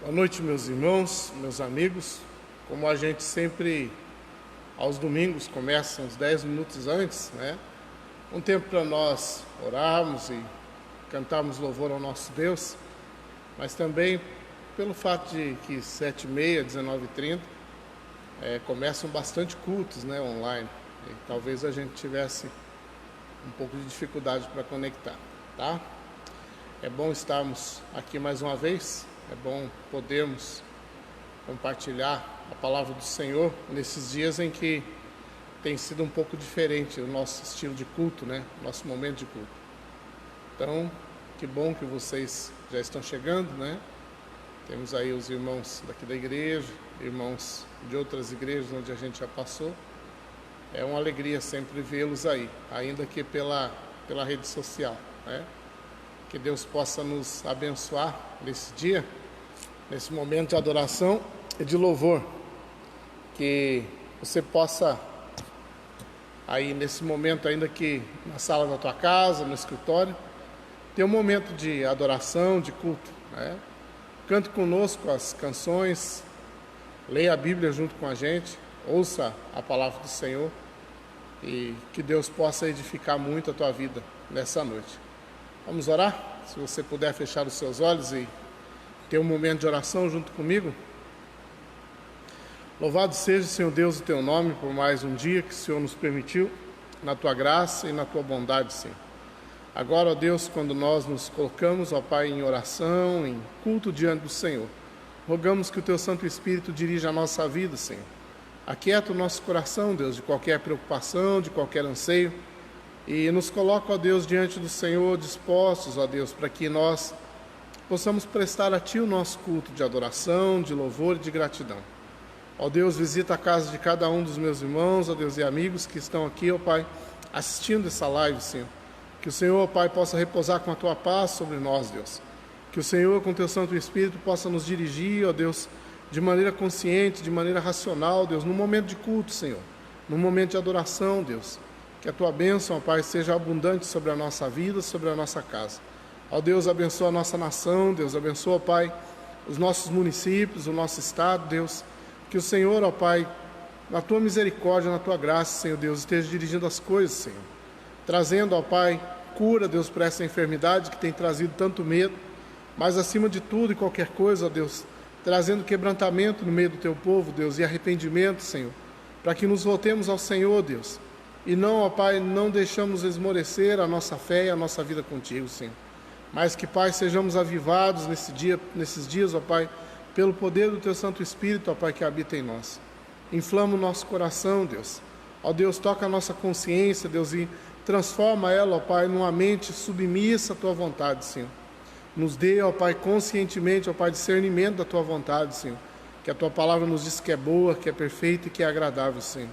Boa noite, meus irmãos, meus amigos. Como a gente sempre, aos domingos, começa uns 10 minutos antes, né? Um tempo para nós orarmos e cantarmos louvor ao nosso Deus, mas também pelo fato de que 7h30, 19h30, começam bastante cultos, né, online. E talvez a gente tivesse um pouco de dificuldade para conectar, tá? É bom estarmos aqui mais uma vez. É bom podermos compartilhar a palavra do Senhor nesses dias em que tem sido um pouco diferente o nosso estilo de culto, né? Nosso momento de culto. Então, que bom que vocês já estão chegando, né? Temos aí os irmãos daqui da igreja, irmãos de outras igrejas onde a gente já passou. É uma alegria sempre vê-los aí, ainda que pela rede social, né? Que Deus possa nos abençoar nesse dia, nesse momento de adoração e de louvor. Que você possa, aí nesse momento, ainda que na sala da tua casa, no escritório, ter um momento de adoração, de culto, né? Cante conosco as canções, leia a Bíblia junto com a gente, ouça a palavra do Senhor e que Deus possa edificar muito a tua vida nessa noite. Vamos orar? Se você puder fechar os seus olhos e ter um momento de oração junto comigo. Louvado seja, Senhor Deus, o teu nome por mais um dia que o Senhor nos permitiu, na tua graça e na tua bondade, Senhor. Agora, ó Deus, quando nós nos colocamos, ó Pai, em oração, em culto diante do Senhor, rogamos que o teu Santo Espírito dirija a nossa vida, Senhor. Aquieta o nosso coração, Deus, de qualquer preocupação, de qualquer anseio, e nos coloca, ó Deus, diante do Senhor, dispostos, ó Deus, para que nós possamos prestar a Ti o nosso culto de adoração, de louvor e de gratidão. Ó Deus, visita a casa de cada um dos meus irmãos, ó Deus, e amigos que estão aqui, ó Pai, assistindo essa live, Senhor. Que o Senhor, ó Pai, possa repousar com a Tua paz sobre nós, Deus. Que o Senhor, com o Teu Santo Espírito, possa nos dirigir, ó Deus, de maneira consciente, de maneira racional, Deus, no momento de culto, Senhor, no momento de adoração, Deus. Que a Tua bênção, ó Pai, seja abundante sobre a nossa vida, sobre a nossa casa. Ó Deus, abençoa a nossa nação, Deus, abençoa, ó Pai, os nossos municípios, o nosso estado, Deus. Que o Senhor, ó Pai, na Tua misericórdia, na Tua graça, Senhor Deus, esteja dirigindo as coisas, Senhor. Trazendo, ó Pai, cura, Deus, para essa enfermidade que tem trazido tanto medo. Mas acima de tudo e qualquer coisa, ó Deus, trazendo quebrantamento no meio do Teu povo, Deus, e arrependimento, Senhor. Para que nos voltemos ao Senhor, Deus. E não, ó Pai, não deixamos esmorecer a nossa fé e a nossa vida contigo, Senhor. Mas que, Pai, sejamos avivados nesses dias, ó Pai, pelo poder do Teu Santo Espírito, ó Pai, que habita em nós. Inflama o nosso coração, Deus. Ó Deus, toca a nossa consciência, Deus, e transforma ela, ó Pai, numa mente submissa à Tua vontade, Senhor. Nos dê, ó Pai, conscientemente, ó Pai, discernimento da Tua vontade, Senhor. Que a Tua palavra nos diz que é boa, que é perfeita e que é agradável, Senhor.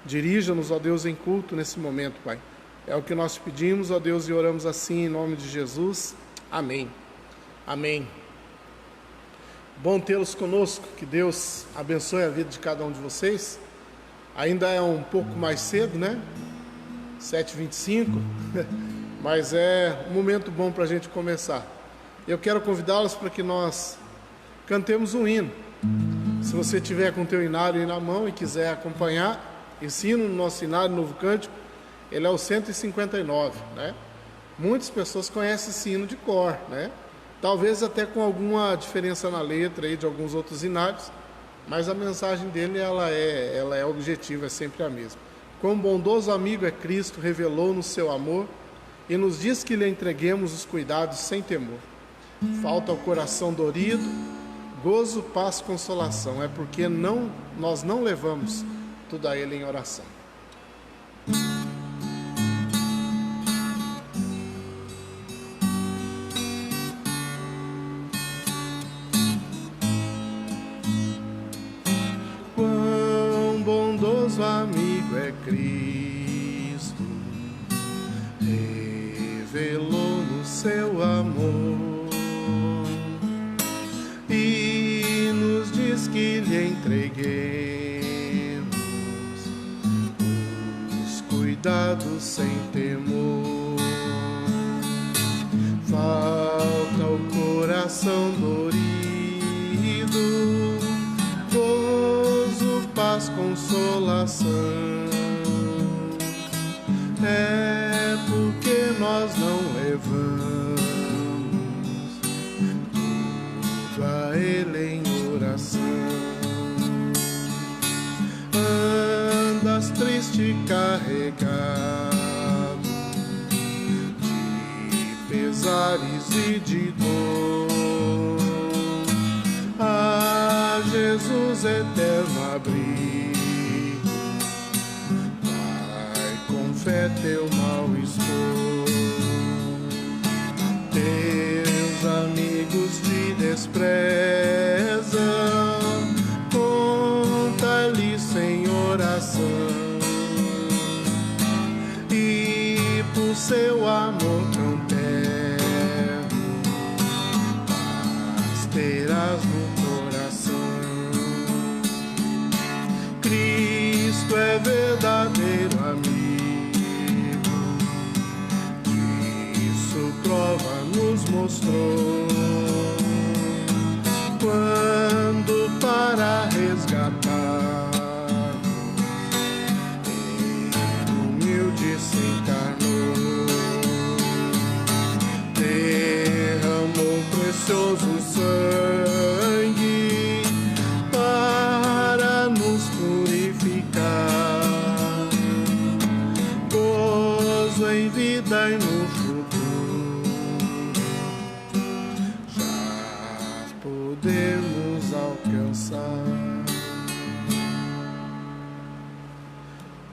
Dirija-nos, ó Deus, em culto nesse momento, Pai. É o que nós pedimos, ó Deus, e oramos assim em nome de Jesus. Amém. Amém. Bom tê-los conosco. Que Deus abençoe a vida de cada um de vocês. Ainda é um pouco mais cedo, né? 7h25. Mas é um momento bom para a gente começar. Eu quero convidá-los para que nós cantemos um hino. Se você tiver com o teu inário aí na mão e quiser acompanhar, esse hino no nosso inário Novo Cântico, ele é o 159, né? Muitas pessoas conhecem esse hino de cor, né? Talvez até com alguma diferença na letra aí de alguns outros inários, mas a mensagem dele ela é objetiva, é sempre a mesma. Quão bondoso amigo é Cristo, revelou no seu amor e nos diz que lhe entreguemos os cuidados sem temor. Falta o coração dorido, gozo, paz, consolação, é porque nós não levamos tudo a Ele em oração. Quão bondoso amigo é Cristo, revelou no seu amor e nos diz que lhe entreguei cuidados sem temor. Falta o coração dorido, consolação. É porque nós não levamos tudo a Ele em oração. Andas triste e carregado de pesares e de dor, a Jesus eterno abrigo, vai com fé teu mal expor. Teus amigos te desprezam, conta-lhes em oração, e por seu amor tão terno paz terás no coração. Cristo é verdadeiro amigo, disso prova nos mostrou, quando para resgatar humilde se encarnou, derramou precioso sangue para nos purificar, gozo em vida e no futuro já podemos alcançar.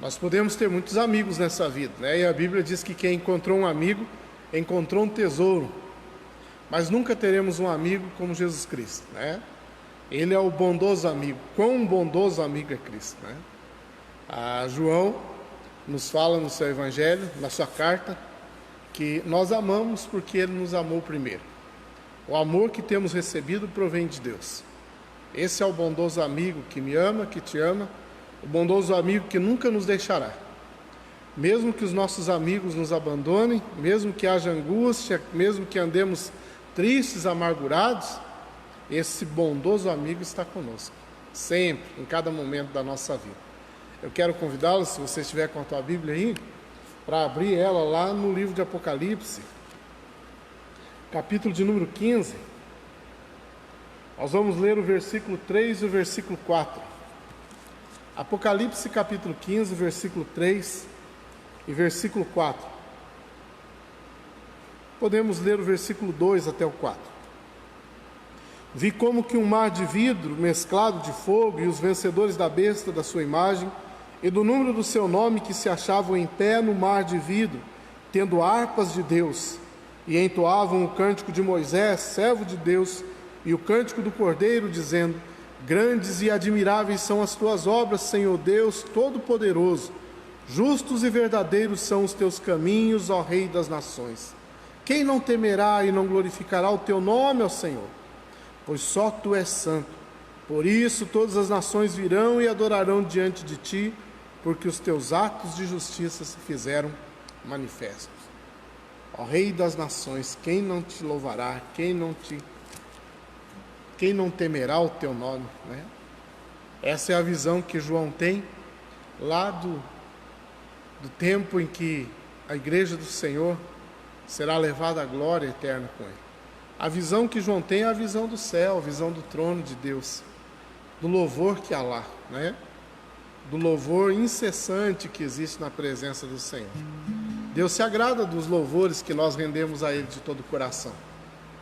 Nós podemos ter muitos amigos nessa vida, né? E a Bíblia diz que quem encontrou um amigo, encontrou um tesouro. Mas nunca teremos um amigo como Jesus Cristo, né? Ele é o bondoso amigo. Quão bondoso amigo é Cristo, né? João nos fala no seu evangelho, na sua carta, que nós amamos porque Ele nos amou primeiro. O amor que temos recebido provém de Deus. Esse é o bondoso amigo que me ama, que te ama, o bondoso amigo que nunca nos deixará. Mesmo que os nossos amigos nos abandonem, mesmo que haja angústia, mesmo que andemos tristes, amargurados, esse bondoso amigo está conosco, sempre, em cada momento da nossa vida. Eu quero convidá-los, se você estiver com a tua Bíblia aí, para abrir ela lá no livro de Apocalipse, capítulo de número 15. Nós vamos ler o versículo 3 e o versículo 4. Apocalipse capítulo 15, versículo 3 e versículo 4. Podemos ler o versículo 2 até o 4. Vi como que um mar de vidro mesclado de fogo, e os vencedores da besta da sua imagem e do número do seu nome, que se achavam em pé no mar de vidro, tendo harpas de Deus, e entoavam o cântico de Moisés, servo de Deus, e o cântico do Cordeiro, dizendo: grandes e admiráveis são as tuas obras, Senhor Deus Todo-Poderoso. Justos e verdadeiros são os teus caminhos, ó Rei das nações. Quem não temerá e não glorificará o teu nome, ó Senhor? Pois só tu és santo. Por isso todas as nações virão e adorarão diante de ti, porque os teus atos de justiça se fizeram manifestos. Ó Rei das nações, quem não te louvará, quem não temerá o teu nome, né? Essa é a visão que João tem lá do tempo em que a igreja do Senhor será levada à glória eterna com Ele. A visão que João tem é a visão do céu, a visão do trono de Deus, do louvor que há lá, né? Do louvor incessante que existe na presença do Senhor. Deus se agrada dos louvores que nós rendemos a Ele de todo o coração.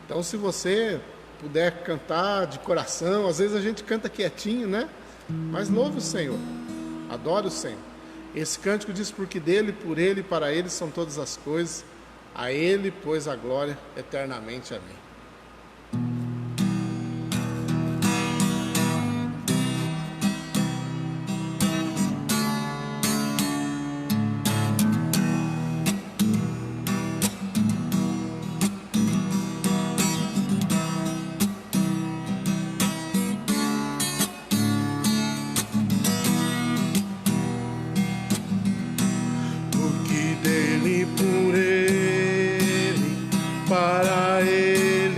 Então, se você puder cantar de coração, às vezes a gente canta quietinho, né? Mas louve o Senhor, adore o Senhor. Esse cântico diz: porque dele, por ele e para ele são todas as coisas, a ele, pois, a glória eternamente. Amém. Para ele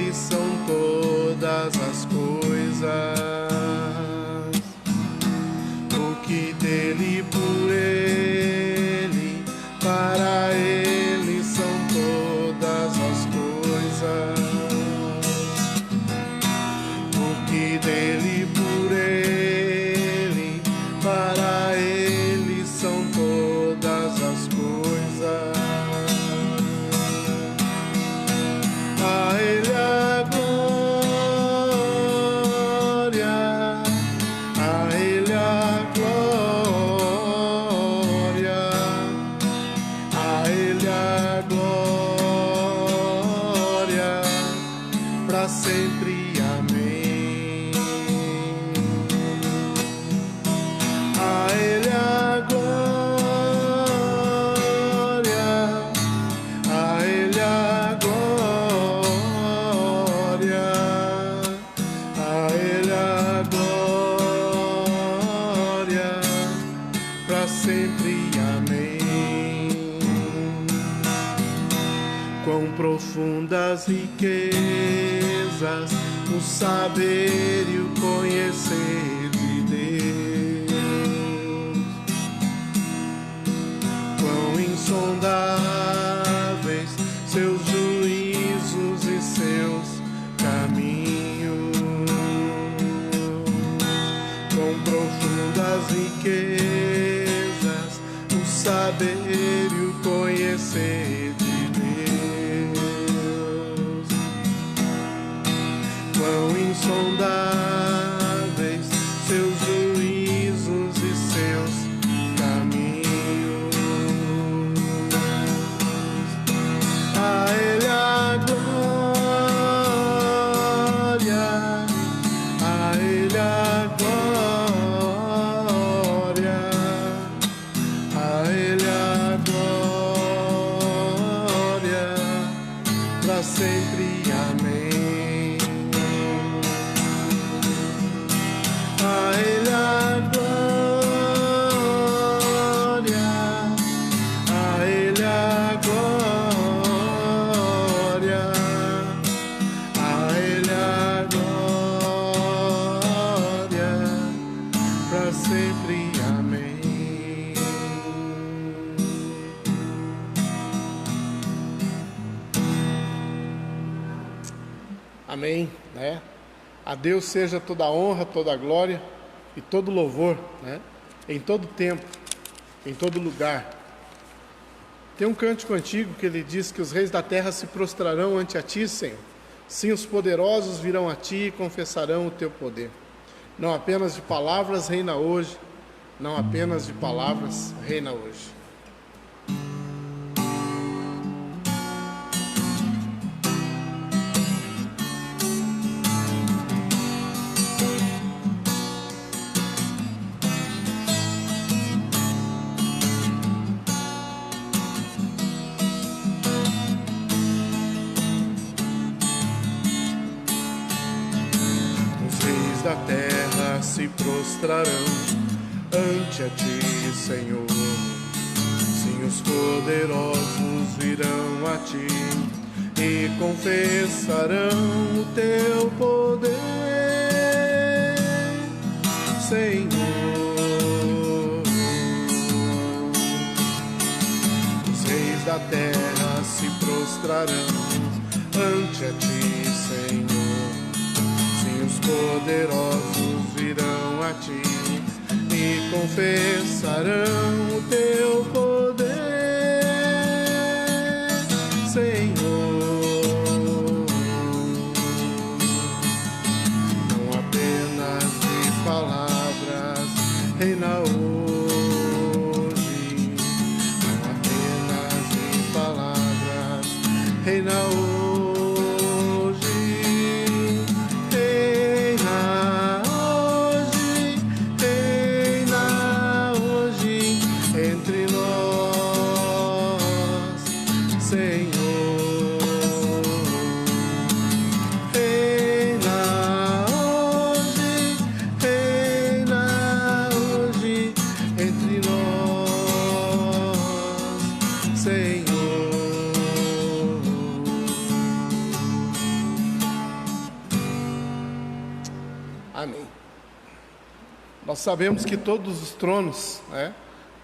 para sempre. Amém. A Ele a glória, a Ele a glória, a Ele a glória, para sempre. Amém. Quão profundas riquezas o saber e o conhecer de Deus, quão insondáveis seus juízos e seus caminhos, quão profundas riquezas o saber e o conhecer de Deus, quão insondáveis seus juízos e seus caminhos. A Ele a glória, a Ele a glória, a Ele a glória, para sempre. Amém. A Ele a glória, a Ele a glória, a Ele a glória, para sempre. Amém. Amém, né? A Deus seja toda a honra, toda a glória e todo louvor, né? Em todo tempo, em todo lugar. Tem um cântico antigo que ele diz que os reis da terra se prostrarão ante a ti, Senhor. Sim, os poderosos virão a ti e confessarão o teu poder. Não apenas de palavras reina hoje, não apenas de palavras reina hoje. Da terra se prostrarão ante a ti, Senhor. Sim, os poderosos virão a ti e confessarão o teu poder, Senhor. Os reis da terra se prostrarão ante a ti, Senhor. Os poderosos virão a ti e confessarão o teu poder, Senhor. Não apenas de palavras reina hoje, não apenas de palavras reina hoje. Amém. Nós sabemos que todos os tronos, né,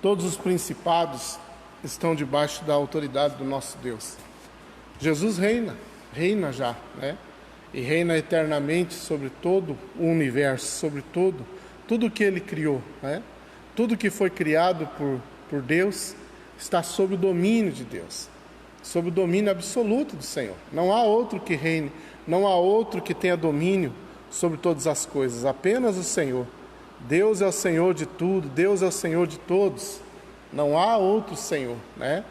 todos os principados estão debaixo da autoridade do nosso Deus. Jesus reina já, né? E reina eternamente sobre todo o universo, sobre tudo que Ele criou, né? Tudo que foi criado por Deus está sob o domínio de Deus, sob o domínio absoluto do Senhor. Não há outro que reine, não há outro que tenha domínio sobre todas as coisas, apenas o Senhor. Deus é o Senhor de tudo, Deus é o Senhor de todos, não há outro Senhor, né?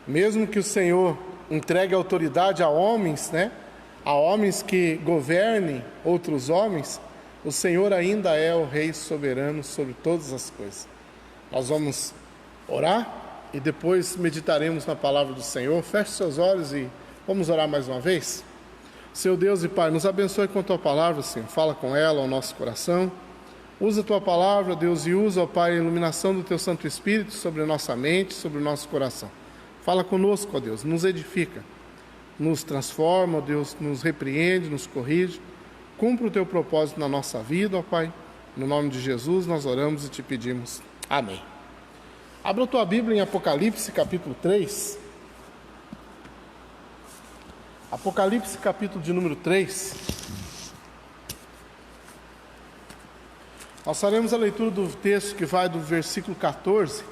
Mesmo que o Senhor entregue a autoridade a homens, né? a homens que governem outros homens, o Senhor ainda é o Rei soberano sobre todas as coisas. Nós vamos orar e depois meditaremos na palavra do Senhor. Feche seus olhos e vamos orar mais uma vez. Seu Deus e Pai, nos abençoe com a Tua palavra, Senhor. Fala com ela ao nosso coração. Usa a Tua palavra, Deus, e usa, ó Pai, a iluminação do Teu Santo Espírito sobre a nossa mente, sobre o nosso coração. Fala conosco, ó Deus, nos edifica, nos transforma, ó Deus, nos repreende, nos corrige. Cumpra o Teu propósito na nossa vida, ó Pai. No nome de Jesus nós oramos e te pedimos. Amém. Abra a tua Bíblia em Apocalipse, capítulo 3. Apocalipse, capítulo de número 3. Nós faremos a leitura do texto que vai do versículo 14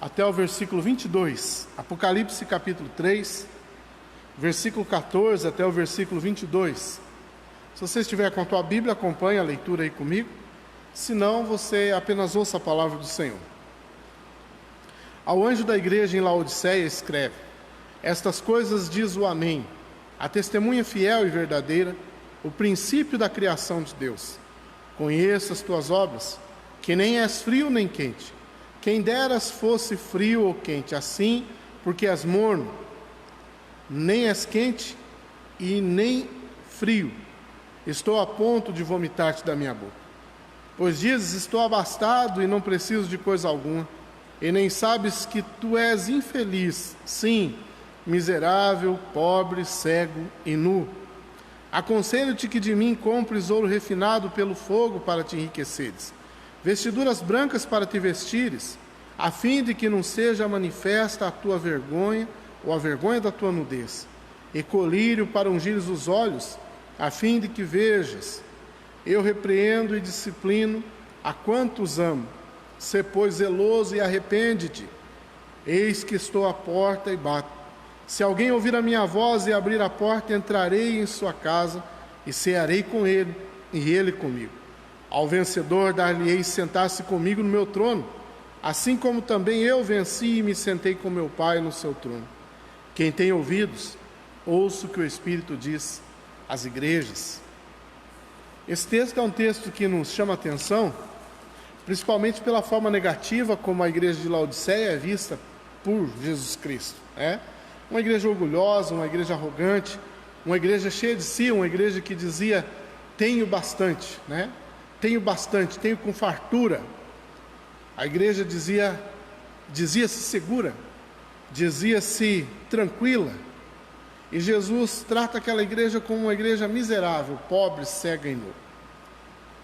até o versículo 22. Apocalipse, capítulo 3, versículo 14 até o versículo 22. Se você estiver com a tua Bíblia, acompanhe a leitura aí comigo. Se não, você apenas ouça a palavra do Senhor. Ao anjo da igreja em Laodiceia escreve: estas coisas diz o Amém, a testemunha fiel e verdadeira, o princípio da criação de Deus. Conheço as tuas obras, que nem és frio nem quente. Quem deras fosse frio ou quente, assim, porque és morno, nem és quente e nem frio. Estou a ponto de vomitar-te da minha boca. Pois dizes, estou abastado e não preciso de coisa alguma, e nem sabes que tu és infeliz, sim, miserável, pobre, cego e nu. Aconselho-te que de mim compres ouro refinado pelo fogo para te enriqueceres, vestiduras brancas para te vestires, a fim de que não seja manifesta a tua vergonha ou a vergonha da tua nudez, e colírio para ungires os olhos, a fim de que vejas. Eu repreendo e disciplino a quantos amo. Sê, pois, zeloso e arrepende-te. Eis que estou à porta e bato. Se alguém ouvir a minha voz e abrir a porta, entrarei em sua casa e cearei com ele, e ele comigo. Ao vencedor dar-lhe-ei sentar-se comigo no meu trono, assim como também eu venci e me sentei com meu Pai no seu trono. Quem tem ouvidos, ouça o que o Espírito diz às igrejas. Esse texto é um texto que nos chama a atenção, principalmente pela forma negativa como a igreja de Laodiceia é vista por Jesus Cristo. Uma igreja orgulhosa, uma igreja arrogante, uma igreja cheia de si, uma igreja que dizia, tenho bastante, tenho bastante, tenho com fartura. A igreja dizia-se segura, dizia-se tranquila. E Jesus trata aquela igreja como uma igreja miserável, pobre, cega e nu.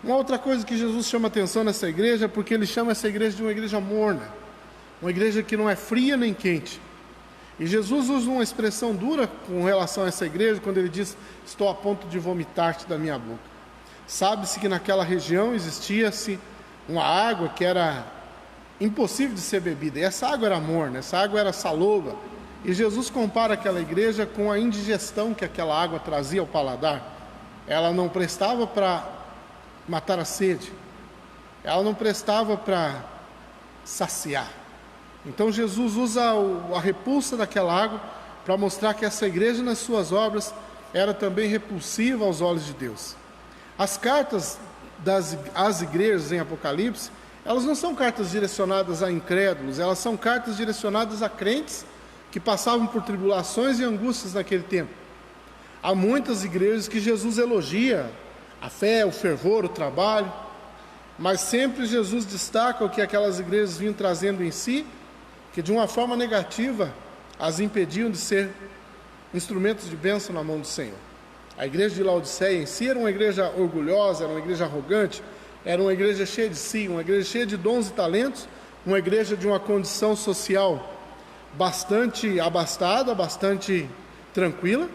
Uma outra coisa que Jesus chama atenção nessa igreja é porque ele chama essa igreja de uma igreja morna, uma igreja que não é fria nem quente. E Jesus usa uma expressão dura com relação a essa igreja quando ele diz, estou a ponto de vomitar-te da minha boca. Sabe-se que naquela região existia-se uma água que era impossível de ser bebida, e essa água era morna, essa água era saloba. E Jesus compara aquela igreja com a indigestão que aquela água trazia ao paladar. Ela não prestava para matar a sede, ela não prestava para saciar. Então Jesus usa a repulsa daquela água para mostrar que essa igreja nas suas obras era também repulsiva aos olhos de Deus. As cartas às igrejas em Apocalipse, elas não são cartas direcionadas a incrédulos, elas são cartas direcionadas a crentes que passavam por tribulações e angústias naquele tempo. Há muitas igrejas que Jesus elogia a fé, o fervor, o trabalho, mas sempre Jesus destaca o que aquelas igrejas vinham trazendo em si, que de uma forma negativa as impediam de ser instrumentos de bênção na mão do Senhor. A igreja de Laodiceia em si era uma igreja orgulhosa, era uma igreja arrogante, era uma igreja cheia de si, uma igreja cheia de dons e talentos, uma igreja de uma condição social bastante abastada, bastante tranquila,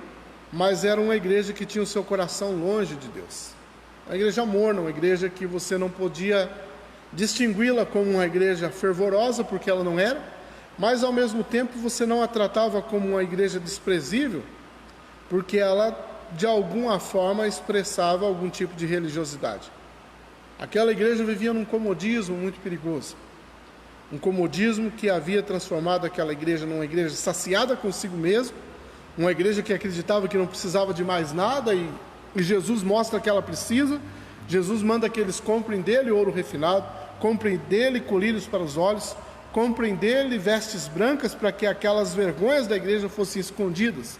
mas era uma igreja que tinha o seu coração longe de Deus. Uma igreja morna, uma igreja que você não podia distingui-la como uma igreja fervorosa, porque ela não era, mas ao mesmo tempo você não a tratava como uma igreja desprezível, porque ela de alguma forma expressava algum tipo de religiosidade. Aquela igreja vivia num comodismo muito perigoso, um comodismo que havia transformado aquela igreja numa igreja saciada consigo mesmo, uma igreja que acreditava que não precisava de mais nada, e Jesus mostra que ela precisa. Jesus manda que eles comprem dele ouro refinado, comprem dele colírios para os olhos, comprem dele vestes brancas, para que aquelas vergonhas da igreja fossem escondidas.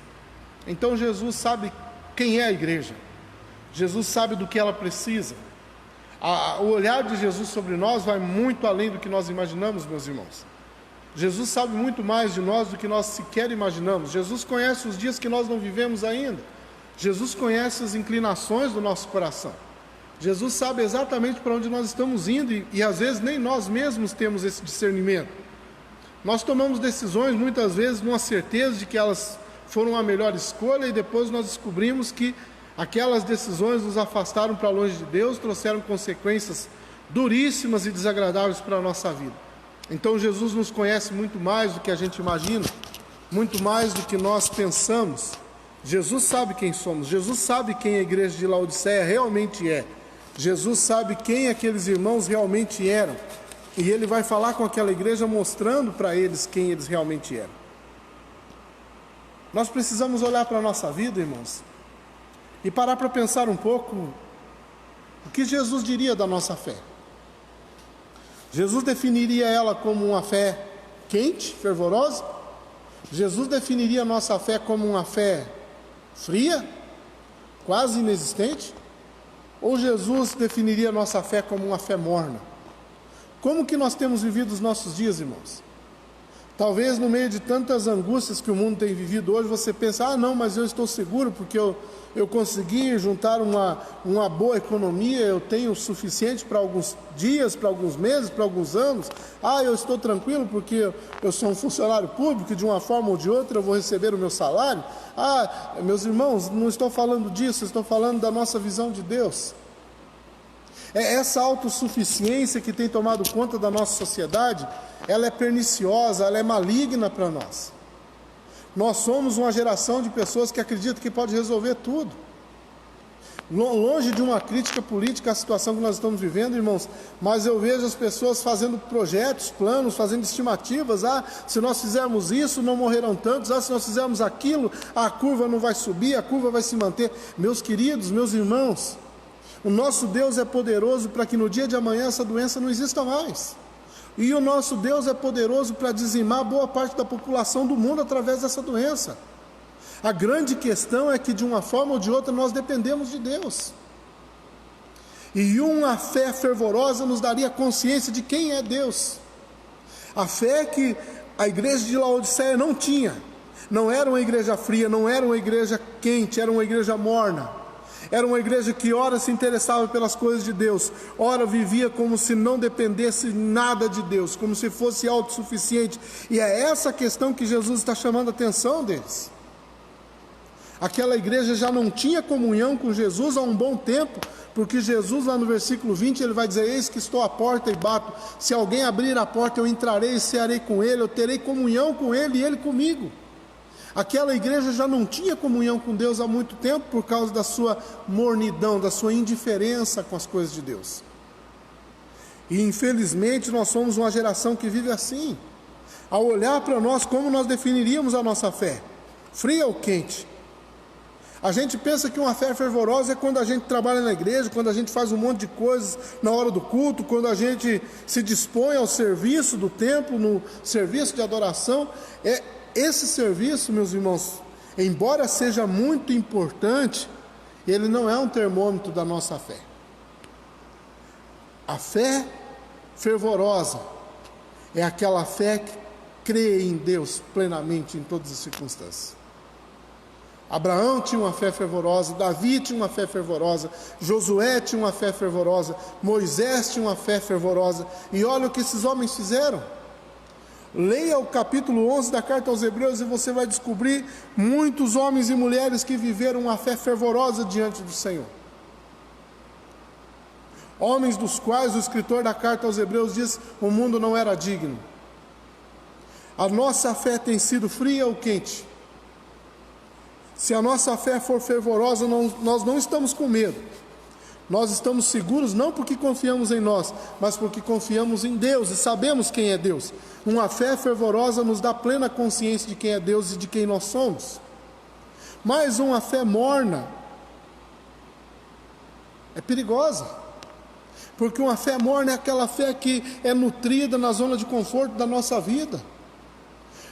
Então Jesus sabe quem é a igreja, Jesus sabe do que ela precisa. O olhar de Jesus sobre nós vai muito além do que nós imaginamos, meus irmãos. Jesus sabe muito mais de nós do que nós sequer imaginamos. Jesus conhece os dias que nós não vivemos ainda. Jesus conhece as inclinações do nosso coração. Jesus sabe exatamente para onde nós estamos indo, e às vezes nem nós mesmos temos esse discernimento. Nós tomamos decisões muitas vezes numa certeza de que elas foram a melhor escolha, e depois nós descobrimos que aquelas decisões nos afastaram para longe de Deus, trouxeram consequências duríssimas e desagradáveis para a nossa vida. Então Jesus nos conhece muito mais do que a gente imagina, muito mais do que nós pensamos. Jesus sabe quem somos, Jesus sabe quem a igreja de Laodiceia realmente é, Jesus sabe quem aqueles irmãos realmente eram, e Ele vai falar com aquela igreja mostrando para eles quem eles realmente eram. Nós precisamos olhar para a nossa vida, irmãos, e parar para pensar um pouco o que Jesus diria da nossa fé. Jesus definiria ela como uma fé quente, fervorosa? Jesus definiria a nossa fé como uma fé fria, quase inexistente? Ou Jesus definiria a nossa fé como uma fé morna? Como que nós temos vivido os nossos dias, irmãos? Talvez no meio de tantas angústias que o mundo tem vivido hoje, você pensa, não, mas eu estou seguro porque eu consegui juntar uma boa economia, eu tenho o suficiente para alguns dias, para alguns meses, para alguns anos. Eu estou tranquilo porque eu sou um funcionário público e de uma forma ou de outra eu vou receber o meu salário. Meus irmãos, não estou falando disso, estou falando da nossa visão de Deus. É essa autossuficiência que tem tomado conta da nossa sociedade, ela é perniciosa, ela é maligna para nós. Nós somos uma geração de pessoas que acreditam que pode resolver tudo. Longe de uma crítica política à situação que nós estamos vivendo, irmãos, mas eu vejo as pessoas fazendo projetos, planos, fazendo estimativas. Se nós fizermos isso, não morrerão tantos. Se nós fizermos aquilo, a curva não vai subir, a curva vai se manter. Meus queridos, meus irmãos, o nosso Deus é poderoso para que no dia de amanhã essa doença não exista mais. E o nosso Deus é poderoso para dizimar boa parte da população do mundo através dessa doença. A grande questão é que de uma forma ou de outra nós dependemos de Deus. E uma fé fervorosa nos daria consciência de quem é Deus. A fé que a igreja de Laodiceia não tinha. Não era uma igreja fria, não era uma igreja quente, era uma igreja morna. Era uma igreja que ora se interessava pelas coisas de Deus, ora vivia como se não dependesse nada de Deus, como se fosse autossuficiente. E é essa questão que Jesus está chamando a atenção deles. Aquela igreja já não tinha comunhão com Jesus há um bom tempo, porque Jesus lá no versículo 20, ele vai dizer, eis que estou à porta e bato, se alguém abrir a porta eu entrarei e cearei com ele, eu terei comunhão com ele e ele comigo. Aquela igreja já não tinha comunhão com Deus há muito tempo por causa da sua mornidão, da sua indiferença com as coisas de Deus. E infelizmente nós somos uma geração que vive assim. Ao olhar para nós, como nós definiríamos a nossa fé? Fria ou quente? A gente pensa que uma fé fervorosa é quando a gente trabalha na igreja, quando a gente faz um monte de coisas na hora do culto, quando a gente se dispõe ao serviço do templo, no serviço de adoração. Esse serviço, meus irmãos, embora seja muito importante, ele não é um termômetro da nossa fé. A fé fervorosa é aquela fé que crê em Deus plenamente em todas as circunstâncias. Abraão tinha uma fé fervorosa, Davi tinha uma fé fervorosa, Josué tinha uma fé fervorosa, Moisés tinha uma fé fervorosa, e olha o que esses homens fizeram. Leia o capítulo 11 da carta aos Hebreus e você vai descobrir muitos homens e mulheres que viveram uma fé fervorosa diante do Senhor. Homens dos quais o escritor da carta aos Hebreus diz, o mundo não era digno. A nossa fé tem sido fria ou quente? Se a nossa fé for fervorosa, nós não estamos com medo. Nós estamos seguros não porque confiamos em nós, mas porque confiamos em Deus e sabemos quem é Deus. Uma fé fervorosa nos dá plena consciência de quem é Deus e de quem nós somos. Mas uma fé morna é perigosa, porque uma fé morna é aquela fé que é nutrida na zona de conforto da nossa vida.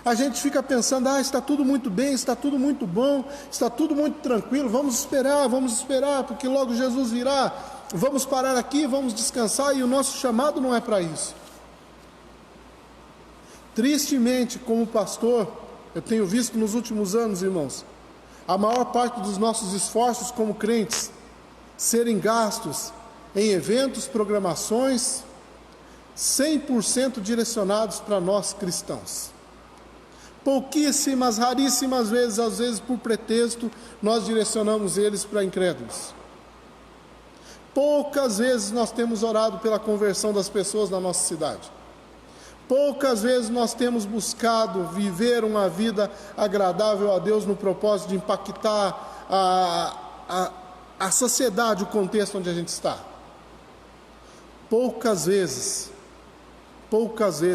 A gente fica pensando, está tudo muito bem, está tudo muito bom, está tudo muito tranquilo, vamos esperar, porque logo Jesus virá, vamos parar aqui, vamos descansar, e o nosso chamado não é para isso. Tristemente, como pastor, eu tenho visto nos últimos anos, irmãos, a maior parte dos nossos esforços como crentes serem gastos em eventos, programações, 100% direcionados para nós cristãos. Pouquíssimas, raríssimas vezes, às vezes por pretexto, nós direcionamos eles para incrédulos. Poucas vezes nós temos orado pela conversão das pessoas na nossa cidade. Poucas vezes nós temos buscado viver uma vida agradável a Deus no propósito de impactar a sociedade, o contexto onde a gente está. Poucas vezes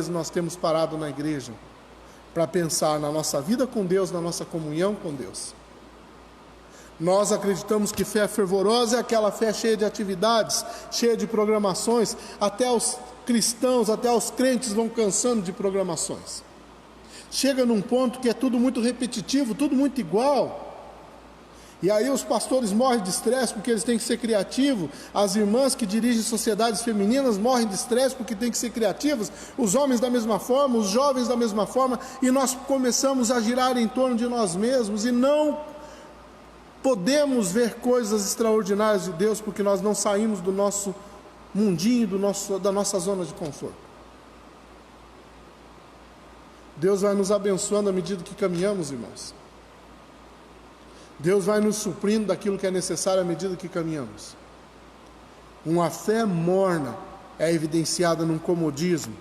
nós temos parado na igreja para pensar na nossa vida com Deus, na nossa comunhão com Deus. Nós acreditamos que fé fervorosa é aquela fé cheia de atividades, cheia de programações. Até os cristãos, até os crentes vão cansando de programações. Chega num ponto que é tudo muito repetitivo, tudo muito igual. E aí os pastores morrem de estresse porque eles têm que ser criativos, as irmãs que dirigem sociedades femininas morrem de estresse porque têm que ser criativas, os homens da mesma forma, os jovens da mesma forma, e nós começamos a girar em torno de nós mesmos e não podemos ver coisas extraordinárias de Deus porque nós não saímos do nosso mundinho, da nossa zona de conforto. Deus vai nos abençoando à medida que caminhamos, irmãos. Deus vai nos suprindo daquilo que é necessário à medida que caminhamos. Uma fé morna é evidenciada num comodismo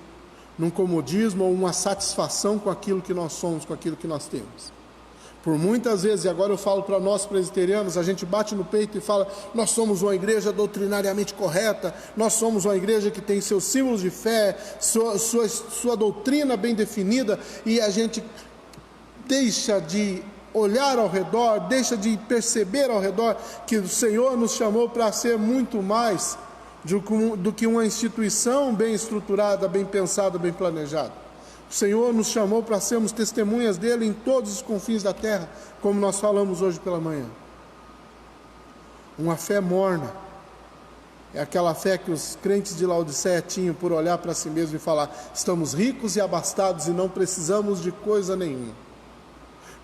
ou uma satisfação com aquilo que nós somos, com aquilo que nós temos. Por muitas vezes, e agora eu falo para nós presbiterianos, a gente bate no peito e fala, nós somos uma igreja doutrinariamente correta, nós somos uma igreja que tem seus símbolos de fé, sua doutrina bem definida, e a gente deixa de olhar ao redor, deixa de perceber ao redor que o Senhor nos chamou para ser muito mais do que uma instituição bem estruturada, bem pensada, bem planejada. O Senhor nos chamou para sermos testemunhas dele em todos os confins da terra, como nós falamos hoje pela manhã. Uma fé morna é aquela fé que os crentes de Laodiceia tinham por olhar para si mesmo e falar, estamos ricos e abastados e não precisamos de coisa nenhuma.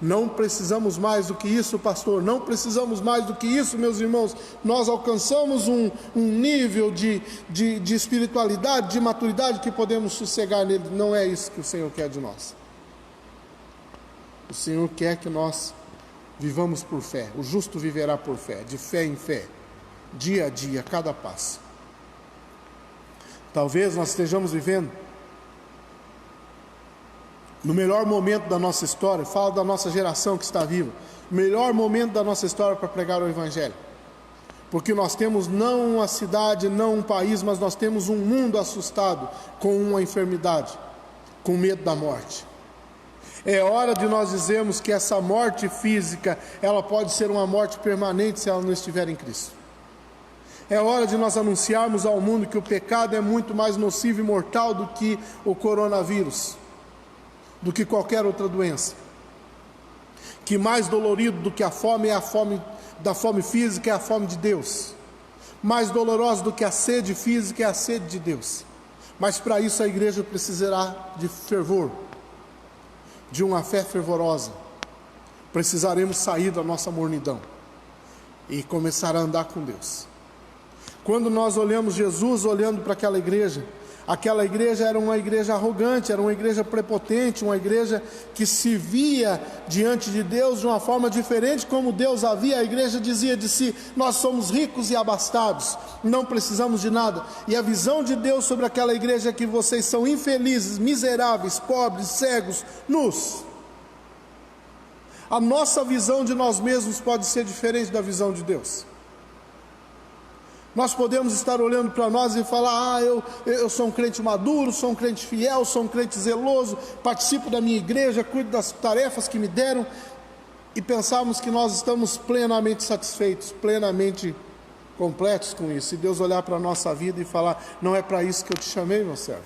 Não precisamos mais do que isso, pastor, não precisamos mais do que isso, meus irmãos. Nós alcançamos um nível de espiritualidade, de maturidade que podemos sossegar nele. Não é isso que o Senhor quer de nós. O Senhor quer que nós vivamos por fé. O justo viverá por fé, de fé em fé, dia a dia, cada passo. Talvez nós estejamos vivendo no melhor momento da nossa história, falo da nossa geração que está viva, melhor momento da nossa história para pregar o Evangelho, porque nós temos não uma cidade, não um país, mas nós temos um mundo assustado com uma enfermidade, com medo da morte. É hora de nós dizermos que essa morte física, ela pode ser uma morte permanente se ela não estiver em Cristo. É hora de nós anunciarmos ao mundo que o pecado é muito mais nocivo e mortal do que o coronavírus, do que qualquer outra doença, que mais dolorido do que a fome é a fome da fome física, é a fome de Deus, mais dolorosa do que a sede física é a sede de Deus. Mas para isso a igreja precisará de fervor, de uma fé fervorosa. Precisaremos sair da nossa mornidão e começar a andar com Deus. Quando nós olhamos Jesus olhando para aquela igreja era uma igreja arrogante, era uma igreja prepotente, uma igreja que se via diante de Deus de uma forma diferente como Deus a via. A igreja dizia de si, nós somos ricos e abastados, não precisamos de nada. E a visão de Deus sobre aquela igreja é que vocês são infelizes, miseráveis, pobres, cegos, nus. A nossa visão de nós mesmos pode ser diferente da visão de Deus. Nós podemos estar olhando para nós e falar, eu sou um crente maduro, sou um crente fiel, sou um crente zeloso, participo da minha igreja, cuido das tarefas que me deram. e pensarmos que nós estamos plenamente satisfeitos, plenamente completos com isso, e Deus olhar para a nossa vida e falar: não é para isso que eu te chamei, meu servo,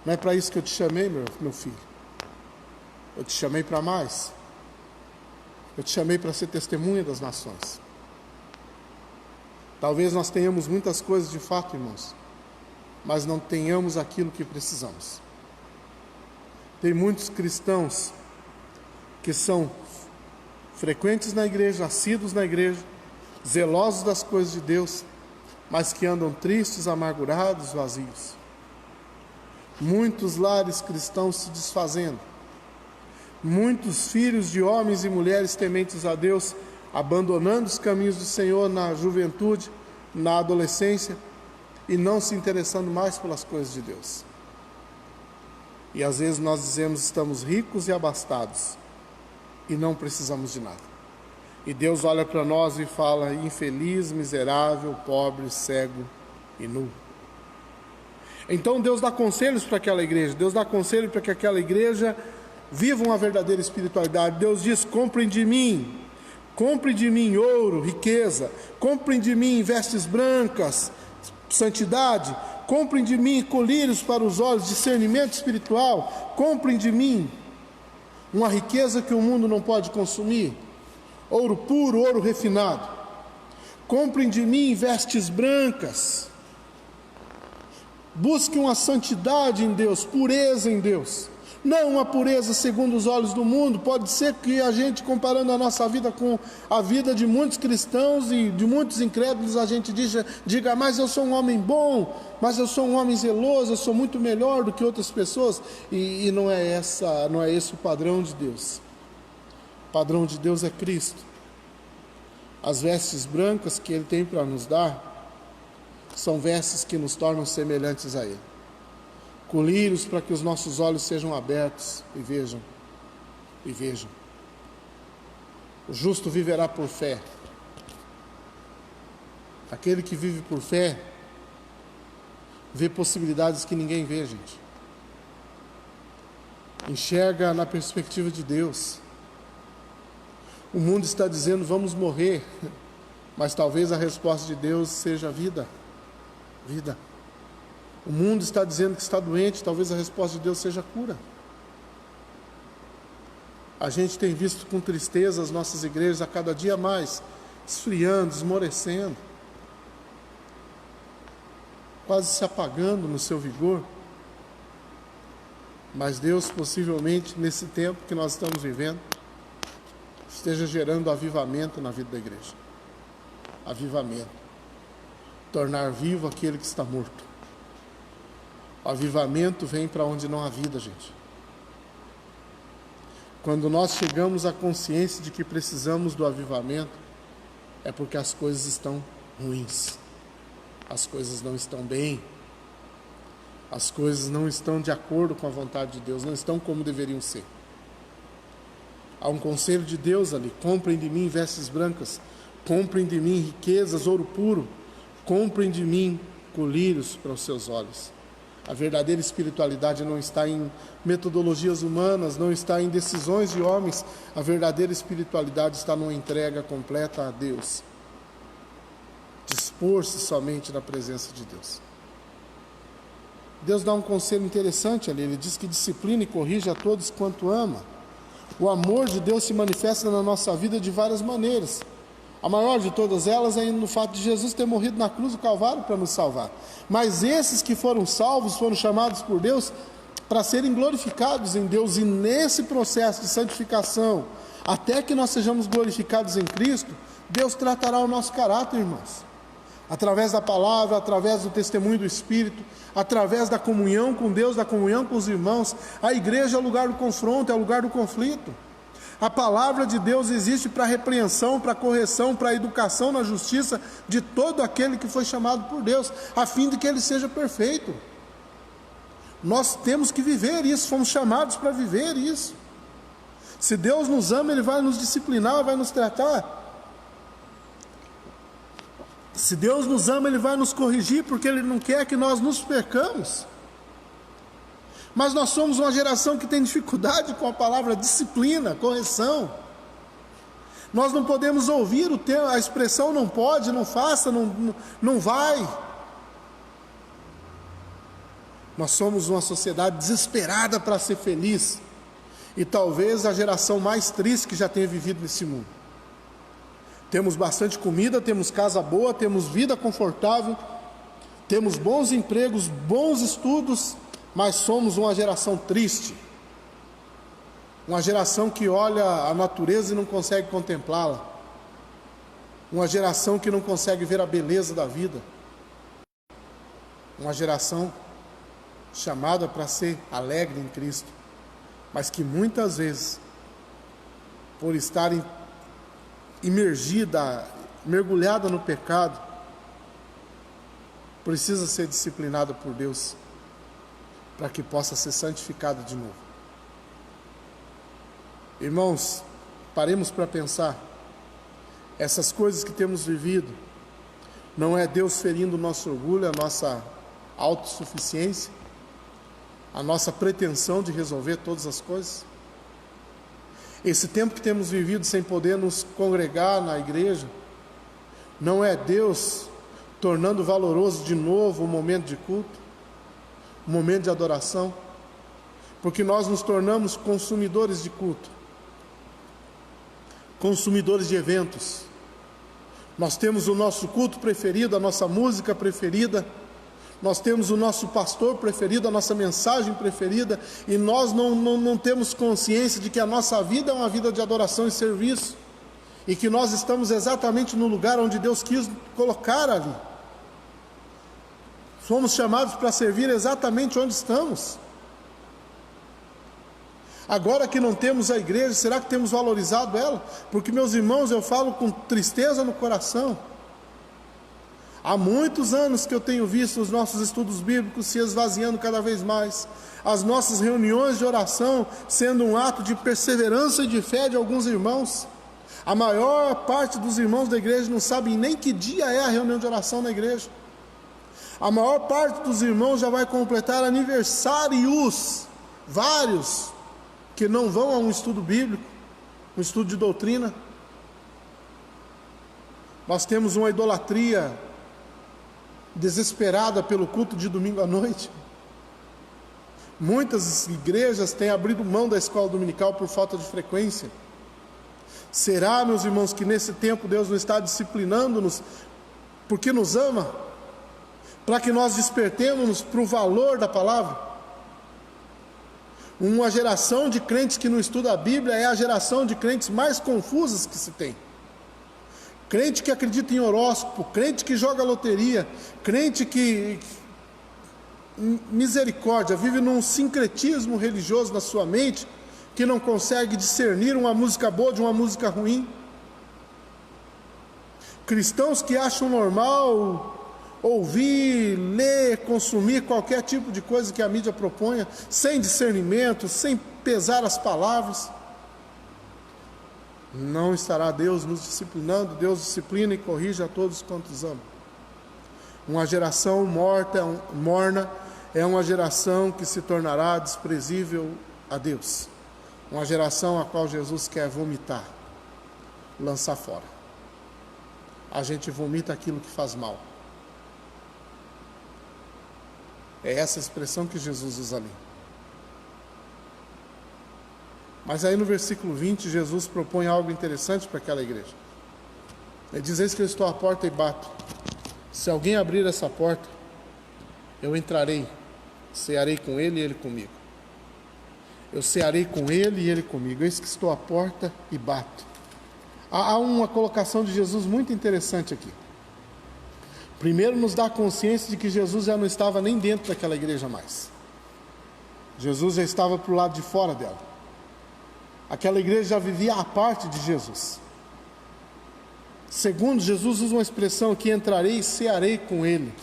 não é para isso que eu te chamei, meu filho, eu te chamei para mais, eu te chamei para ser testemunha das nações. Talvez nós tenhamos muitas coisas de fato, irmãos, mas não tenhamos aquilo que precisamos. Tem muitos cristãos que são frequentes na igreja, assíduos na igreja, zelosos das coisas de Deus, mas que andam tristes, amargurados, vazios. Muitos lares cristãos se desfazendo, muitos filhos de homens e mulheres tementes a Deus abandonando os caminhos do Senhor na juventude, na adolescência, e não se interessando mais pelas coisas de Deus. E às vezes nós dizemos: estamos ricos e abastados e não precisamos de nada. E Deus olha para nós e fala: infeliz, miserável, pobre, cego e nu. Então Deus dá conselhos para aquela igreja, Deus dá conselho para que aquela igreja viva uma verdadeira espiritualidade. Deus diz: comprem de mim ouro, riqueza, comprem de mim vestes brancas, santidade, comprem de mim colírios para os olhos, discernimento espiritual, comprem de mim uma riqueza que o mundo não pode consumir, ouro puro, ouro refinado, comprem de mim vestes brancas, busquem uma santidade em Deus, pureza em Deus, não uma pureza segundo os olhos do mundo. Pode ser que a gente, comparando a nossa vida com a vida de muitos cristãos e de muitos incrédulos, a gente diga: mas eu sou um homem bom, mas eu sou um homem zeloso, eu sou muito melhor do que outras pessoas. E não é esse o padrão de Deus. O padrão de Deus é Cristo. As vestes brancas que Ele tem para nos dar são vestes que nos tornam semelhantes a Ele. Colírios para que os nossos olhos sejam abertos e vejam. O justo viverá por fé. Aquele que vive por fé vê possibilidades que ninguém vê, gente. Enxerga na perspectiva de Deus. O mundo está dizendo: vamos morrer, mas talvez a resposta de Deus seja vida. O mundo está dizendo que está doente, talvez a resposta de Deus seja cura. A gente tem visto com tristeza as nossas igrejas a cada dia mais esfriando, esmorecendo, quase se apagando no seu vigor. Mas Deus, possivelmente, nesse tempo que nós estamos vivendo, esteja gerando avivamento na vida da igreja. Avivamento. Tornar vivo aquele que está morto. O avivamento vem para onde não há vida, gente. Quando nós chegamos à consciência de que precisamos do avivamento, é porque as coisas estão ruins. As coisas não estão bem. As coisas não estão de acordo com a vontade de Deus, não estão como deveriam ser. Há um conselho de Deus ali: comprem de mim vestes brancas, comprem de mim riquezas, ouro puro, comprem de mim colírios para os seus olhos. A verdadeira espiritualidade não está em metodologias humanas, não está em decisões de homens. A verdadeira espiritualidade está numa entrega completa a Deus. Dispor-se somente na presença de Deus. Deus dá um conselho interessante ali. Ele diz que disciplina e corrige a todos quanto ama. O amor de Deus se manifesta na nossa vida de várias maneiras. A maior de todas elas é no fato de Jesus ter morrido na cruz do Calvário para nos salvar. Mas esses que foram salvos foram chamados por Deus para serem glorificados em Deus. E nesse processo de santificação, até que nós sejamos glorificados em Cristo, Deus tratará o nosso caráter, irmãos. Através da palavra, através do testemunho do Espírito, através da comunhão com Deus, da comunhão com os irmãos. A igreja é o lugar do confronto, é o lugar do conflito. A palavra de Deus existe para repreensão, para correção, para educação na justiça de todo aquele que foi chamado por Deus, a fim de que ele seja perfeito. Nós temos que viver isso, fomos chamados para viver isso. Se Deus nos ama, Ele vai nos disciplinar, vai nos tratar. Se Deus nos ama, Ele vai nos corrigir, porque Ele não quer que nós nos percamos. Mas nós somos uma geração que tem dificuldade com a palavra disciplina, correção. Nós não podemos ouvir a expressão não pode, não faça, não vai. Nós somos uma sociedade desesperada para ser feliz, e talvez a geração mais triste que já tenha vivido nesse mundo. Temos bastante comida, temos casa boa, temos vida confortável, temos bons empregos, bons estudos, mas somos uma geração triste. Uma geração que olha a natureza e não consegue contemplá-la. Uma geração que não consegue ver a beleza da vida. Uma geração chamada para ser alegre em Cristo, mas que muitas vezes, por estar imergida, mergulhada no pecado, precisa ser disciplinada por Deus, para que possa ser santificada de novo. Irmãos, paremos para pensar. Essas coisas que temos vivido, não é Deus ferindo o nosso orgulho, a nossa autossuficiência, a nossa pretensão de resolver todas as coisas? Esse tempo que temos vivido sem poder nos congregar na igreja, não é Deus tornando valoroso de novo o momento de culto, o momento de adoração? Porque nós nos tornamos consumidores de culto, consumidores de eventos. Nós temos o nosso culto preferido, a nossa música preferida, nós temos o nosso pastor preferido, a nossa mensagem preferida, e nós não temos consciência de que a nossa vida é uma vida de adoração e serviço, e que nós estamos exatamente no lugar onde Deus quis colocar ali. Somos chamados para servir exatamente onde estamos. Agora que não temos a igreja, será que temos valorizado ela? Porque, meus irmãos, eu falo com tristeza no coração. Há muitos anos que eu tenho visto os nossos estudos bíblicos se esvaziando cada vez mais, as nossas reuniões de oração sendo um ato de perseverança e de fé de alguns irmãos. A maior parte dos irmãos da igreja não sabem nem que dia é a reunião de oração na igreja. A maior parte dos irmãos já vai completar aniversários, vários, que não vão a um estudo bíblico, um estudo de doutrina. Nós temos uma idolatria desesperada pelo culto de domingo à noite. Muitas igrejas têm abrido mão da escola dominical por falta de frequência. Será, meus irmãos, que nesse tempo Deus não está disciplinando-nos porque nos ama, para que nós despertemos para o valor da palavra? Uma geração de crentes que não estuda a Bíblia é a geração de crentes mais confusas que se tem. Crente que acredita em horóscopo, crente que joga loteria, crente que, misericórdia, vive num sincretismo religioso na sua mente, que não consegue discernir uma música boa de uma música ruim. Cristãos que acham normal ouvir, ler, consumir qualquer tipo de coisa que a mídia proponha, sem discernimento, sem pesar as palavras. Não estará Deus nos disciplinando? Deus disciplina e corrige a todos quantos amam. Uma geração morna é uma geração que se tornará desprezível a Deus. Uma geração a qual Jesus quer vomitar, lançar fora. A gente vomita aquilo que faz mal. É essa expressão que Jesus usa ali. Mas aí no versículo 20, Jesus propõe algo interessante para aquela igreja. Ele diz: eis que eu estou à porta e bato. Se alguém abrir essa porta, eu entrarei, cearei com ele e ele comigo. Eu cearei com ele e ele comigo. Eis que estou à porta e bato. Há uma colocação de Jesus muito interessante aqui. Primeiro, nos dá consciência de que Jesus já não estava nem dentro daquela igreja mais. Jesus já estava para o lado de fora dela. Aquela igreja já vivia à parte de Jesus. Segundo, Jesus usa uma expressão aqui: entrarei e cearei com ele.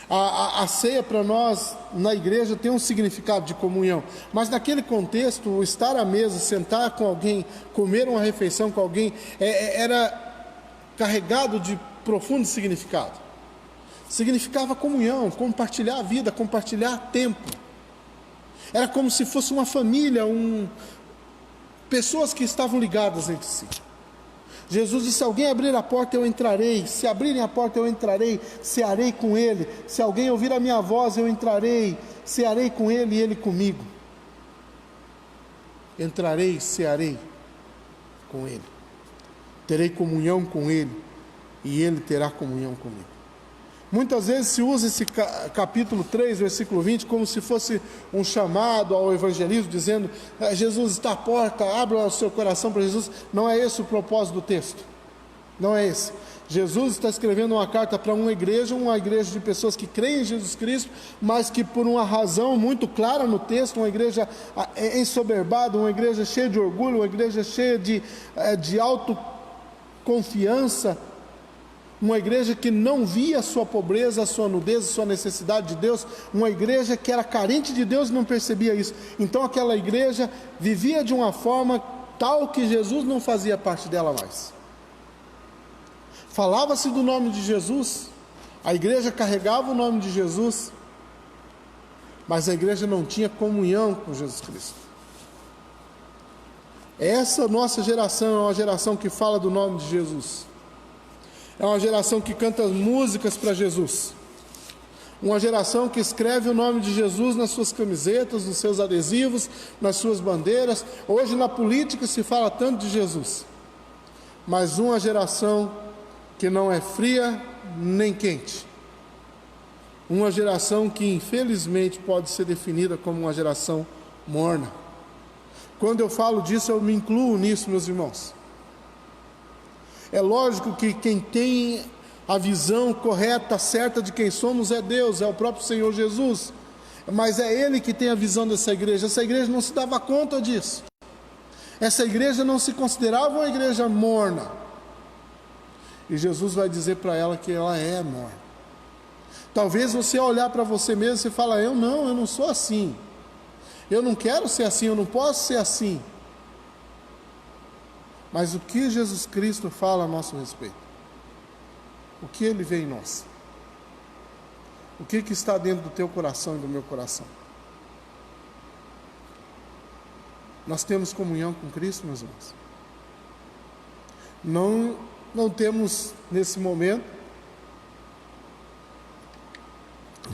A ceia para nós na igreja tem um significado de comunhão, mas naquele contexto, o estar à mesa, sentar com alguém, comer uma refeição com alguém, era carregado de profundo significado. Significava comunhão, compartilhar a vida, compartilhar tempo. Era como se fosse uma família, pessoas que estavam ligadas entre si. Jesus disse: se alguém abrir a porta, eu entrarei. Se abrirem a porta, eu entrarei, cearei com ele. Se alguém ouvir a minha voz, eu entrarei, cearei com ele e ele comigo. Entrarei, cearei com ele. Terei comunhão com ele e ele terá comunhão comigo. Muitas vezes se usa esse capítulo 3, versículo 20, como se fosse um chamado ao evangelismo, dizendo: Jesus está à porta, abra o seu coração para Jesus. Não é esse o propósito do texto. Não é esse. Jesus está escrevendo uma carta para uma igreja de pessoas que creem em Jesus Cristo, mas que por uma razão muito clara no texto, uma igreja ensoberbada, uma igreja cheia de orgulho, uma igreja cheia de autoconfiança, uma igreja que não via a sua pobreza, a sua nudez, a sua necessidade de Deus, uma igreja que era carente de Deus e não percebia isso. Então aquela igreja vivia de uma forma tal que Jesus não fazia parte dela mais. Falava-se do nome de Jesus, a igreja carregava o nome de Jesus, mas a igreja não tinha comunhão com Jesus Cristo. Essa nossa geração é uma geração que fala do nome de Jesus. É uma geração que canta músicas para Jesus. Uma geração que escreve o nome de Jesus nas suas camisetas, nos seus adesivos, nas suas bandeiras. Hoje na política se fala tanto de Jesus. Mas uma geração que não é fria nem quente. Uma geração que infelizmente pode ser definida como uma geração morna. Quando eu falo disso, eu me incluo nisso, meus irmãos. É lógico que quem tem a visão correta, certa de quem somos é Deus, é o próprio Senhor Jesus. Mas é Ele que tem a visão dessa igreja. Essa igreja não se dava conta disso. Essa igreja não se considerava uma igreja morna. E Jesus vai dizer para ela que ela é morna. Talvez você olhar para você mesmo e falar: eu não sou assim. Eu não quero ser assim, eu não posso ser assim. Mas o que Jesus Cristo fala a nosso respeito? O que Ele vê em nós? O que está dentro do teu coração e do meu coração? Nós temos comunhão com Cristo, meus irmãos? Não temos, nesse momento,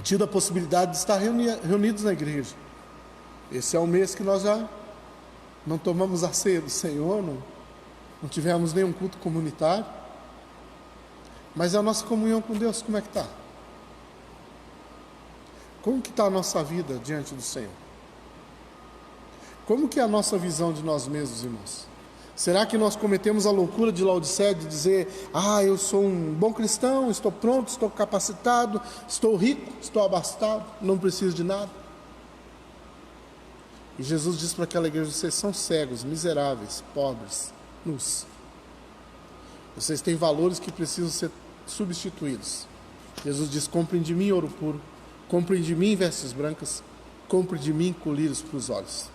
tido a possibilidade de estar reunidos na igreja. Esse é o mês que nós já não tomamos a ceia do Senhor, não tivemos nenhum culto comunitário. Mas a nossa comunhão com Deus, como é que está? Como que está a nossa vida diante do Senhor? Como que é a nossa visão de nós mesmos, irmãos? Será que nós cometemos a loucura de Laodiceia de dizer: eu sou um bom cristão, estou pronto, estou capacitado, estou rico, estou abastado, não preciso de nada? E Jesus diz para aquela igreja: vocês são cegos, miseráveis, pobres, nus. Vocês têm valores que precisam ser substituídos. Jesus diz: comprem de mim ouro puro, comprem de mim vestes brancas, comprem de mim colírios para os olhos.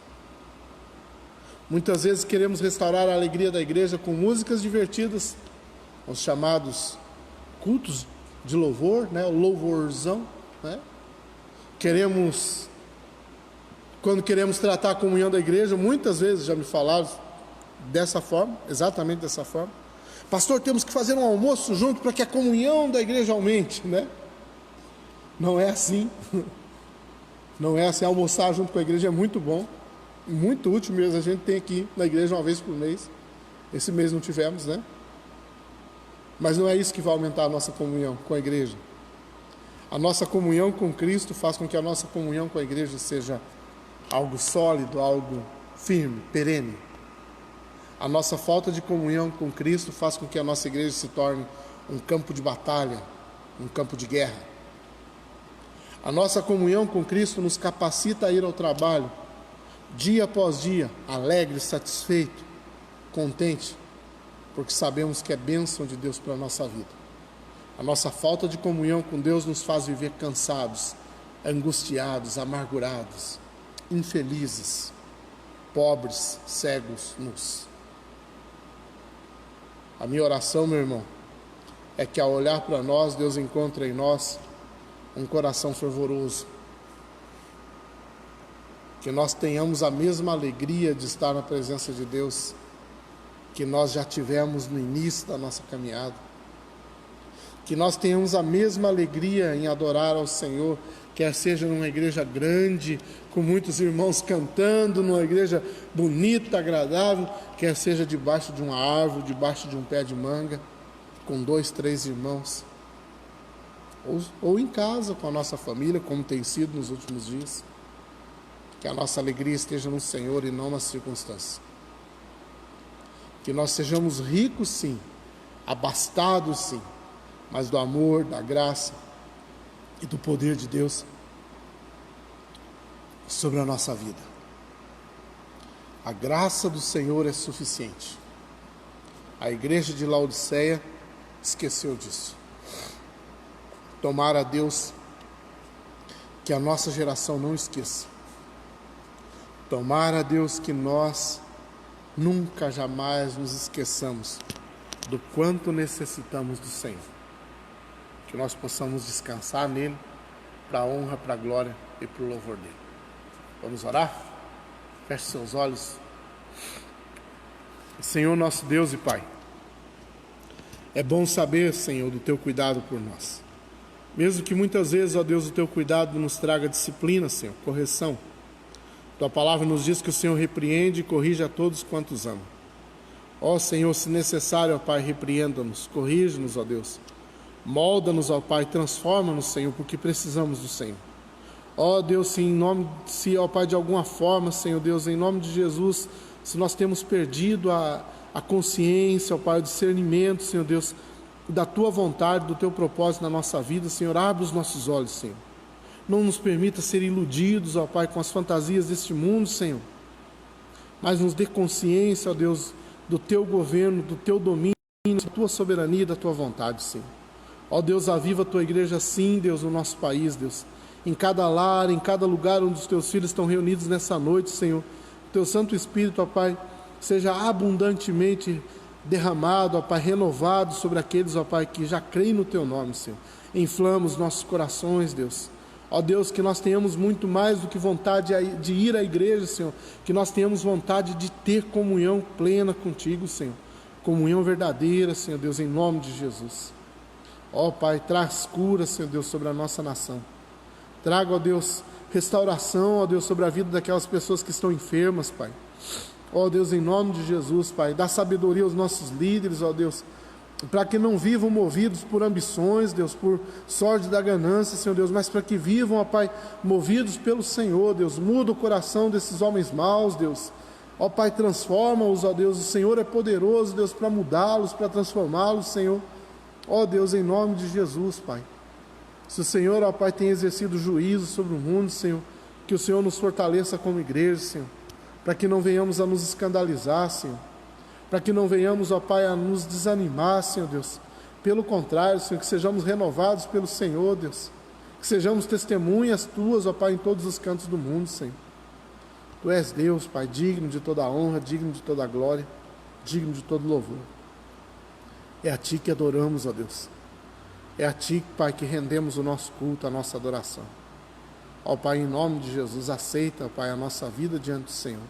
Muitas vezes queremos restaurar a alegria da igreja com músicas divertidas, os chamados cultos de louvor, o louvorzão, Quando queremos tratar a comunhão da igreja, muitas vezes já me falaram dessa forma, exatamente dessa forma: pastor, temos que fazer um almoço junto para que a comunhão da igreja aumente, Não é assim. Não é assim. Almoçar junto com a igreja é muito bom, muito útil mesmo. A gente tem que ir na igreja uma vez por mês. Esse mês não tivemos, Mas não é isso que vai aumentar a nossa comunhão com a igreja. A nossa comunhão com Cristo faz com que a nossa comunhão com a igreja seja algo sólido, algo firme, perene. A nossa falta de comunhão com Cristo faz com que a nossa igreja se torne um campo de batalha, um campo de guerra. A nossa comunhão com Cristo nos capacita a ir ao trabalho, dia após dia, alegre, satisfeito, contente, porque sabemos que é bênção de Deus para a nossa vida. A nossa falta de comunhão com Deus nos faz viver cansados, angustiados, amargurados, infelizes, pobres, cegos, nus. A minha oração, meu irmão, é que ao olhar para nós, Deus encontre em nós um coração fervoroso. Que nós tenhamos a mesma alegria de estar na presença de Deus que nós já tivemos no início da nossa caminhada. Que nós tenhamos a mesma alegria em adorar ao Senhor, quer seja numa igreja grande, com muitos irmãos cantando, numa igreja bonita, agradável, quer seja debaixo de uma árvore, debaixo de um pé de manga, com 2, 3 irmãos, ou em casa com a nossa família, como tem sido nos últimos dias. Que a nossa alegria esteja no Senhor e não nas circunstâncias. Que nós sejamos ricos, sim, abastados, sim, mas do amor, da graça e do poder de Deus sobre a nossa vida. A graça do Senhor é suficiente. A igreja de Laodiceia esqueceu disso. Tomara a Deus que a nossa geração não esqueça. Tomara a Deus que nós nunca, jamais nos esqueçamos do quanto necessitamos do Senhor. Que nós possamos descansar nele, para a honra, para a glória e para o louvor dele. Vamos orar? Feche seus olhos. Senhor nosso Deus e Pai, é bom saber, Senhor, do teu cuidado por nós. Mesmo que muitas vezes, ó Deus, o teu cuidado nos traga disciplina, Senhor, correção. Tua palavra nos diz que o Senhor repreende e corrige a todos quantos amam. Ó Senhor, se necessário, ó Pai, repreenda-nos, corrige-nos, ó Deus. Molda-nos, ó Pai, transforma-nos, Senhor, porque precisamos do Senhor. Ó Deus, se, ó Pai, de alguma forma, Senhor Deus, em nome de Jesus, se nós temos perdido a consciência, ó Pai, o discernimento, Senhor Deus, da Tua vontade, do Teu propósito na nossa vida, Senhor, abre os nossos olhos, Senhor. Não nos permita ser iludidos, ó Pai, com as fantasias deste mundo, Senhor, mas nos dê consciência, ó Deus, do Teu governo, do Teu domínio, da Tua soberania e da Tua vontade, Senhor. Ó Deus, aviva a Tua igreja sim, Deus, no nosso país, Deus. Em cada lar, em cada lugar onde os Teus filhos estão reunidos nessa noite, Senhor. O Teu Santo Espírito, ó Pai, seja abundantemente derramado, ó Pai, renovado sobre aqueles, ó Pai, que já creem no Teu nome, Senhor. Inflama os nossos corações, Deus. Ó Deus, que nós tenhamos muito mais do que vontade de ir à igreja, Senhor. Que nós tenhamos vontade de ter comunhão plena contigo, Senhor. Comunhão verdadeira, Senhor Deus, em nome de Jesus. Ó Pai, traz cura, Senhor Deus, sobre a nossa nação. Traga, ó Deus, restauração, ó Deus, sobre a vida daquelas pessoas que estão enfermas, Pai. Ó Deus, em nome de Jesus, Pai, dá sabedoria aos nossos líderes, ó Deus, para que não vivam movidos por ambições, Deus, por sorte da ganância, Senhor Deus, mas para que vivam, ó Pai, movidos pelo Senhor, Deus. Muda o coração desses homens maus, Deus. Ó Pai, transforma-os, ó Deus. O Senhor é poderoso, Deus, para mudá-los, para transformá-los, Senhor. Ó Deus, em nome de Jesus, Pai. Se o Senhor, ó Pai, tem exercido juízo sobre o mundo, Senhor, que o Senhor nos fortaleça como igreja, Senhor, para que não venhamos a nos escandalizar, Senhor, para que não venhamos, ó Pai, a nos desanimar, Senhor Deus. Pelo contrário, Senhor, que sejamos renovados pelo Senhor, Deus, que sejamos testemunhas Tuas, ó Pai, em todos os cantos do mundo, Senhor. Tu és Deus, Pai, digno de toda a honra, digno de toda a glória, digno de todo louvor. É a Ti que adoramos, ó Deus. É a Ti, Pai, que rendemos o nosso culto, a nossa adoração. Ó Pai, em nome de Jesus, aceita, Pai, a nossa vida diante do Senhor.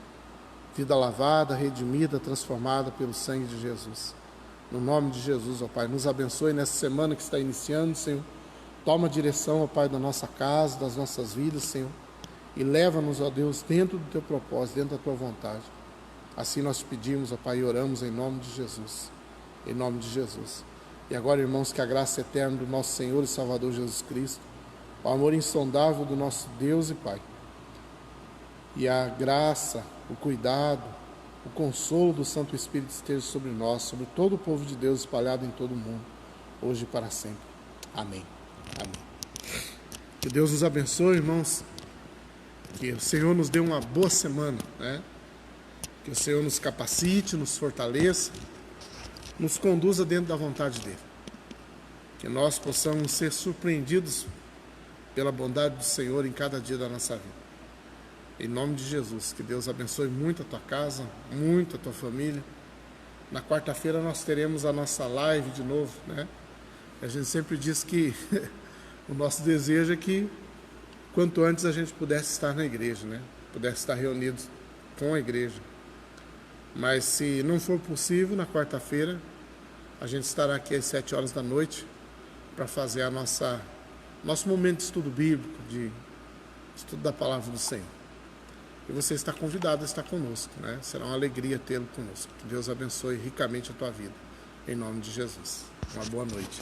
Vida lavada, redimida, transformada pelo sangue de Jesus. No nome de Jesus, ó Pai, nos abençoe nessa semana que está iniciando, Senhor. Toma direção, ó Pai, da nossa casa, das nossas vidas, Senhor. E leva-nos, ó Deus, dentro do Teu propósito, dentro da Tua vontade. Assim nós te pedimos, ó Pai, e oramos em nome de Jesus. Em nome de Jesus. E agora, irmãos, que a graça eterna do nosso Senhor e Salvador Jesus Cristo, o amor insondável do nosso Deus e Pai, e a graça, o cuidado, o consolo do Santo Espírito esteja sobre nós, sobre todo o povo de Deus espalhado em todo o mundo, hoje e para sempre. Amém. Amém. Que Deus nos abençoe, irmãos. Que o Senhor nos dê uma boa semana, né? Que o Senhor nos capacite, nos fortaleça, nos conduza dentro da vontade dEle. Que nós possamos ser surpreendidos pela bondade do Senhor em cada dia da nossa vida. Em nome de Jesus, que Deus abençoe muito a tua casa, muito a tua família. Na quarta-feira nós teremos a nossa live de novo, né? A gente sempre diz que o nosso desejo é que quanto antes a gente pudesse estar na igreja, né? Pudesse estar reunidos com a igreja. Mas se não for possível, na quarta-feira, a gente estará aqui às 7 horas da noite para fazer nosso momento de estudo bíblico, de estudo da palavra do Senhor. E você está convidado a estar conosco, né? Será uma alegria tê-lo conosco. Que Deus abençoe ricamente a tua vida. Em nome de Jesus. Uma boa noite.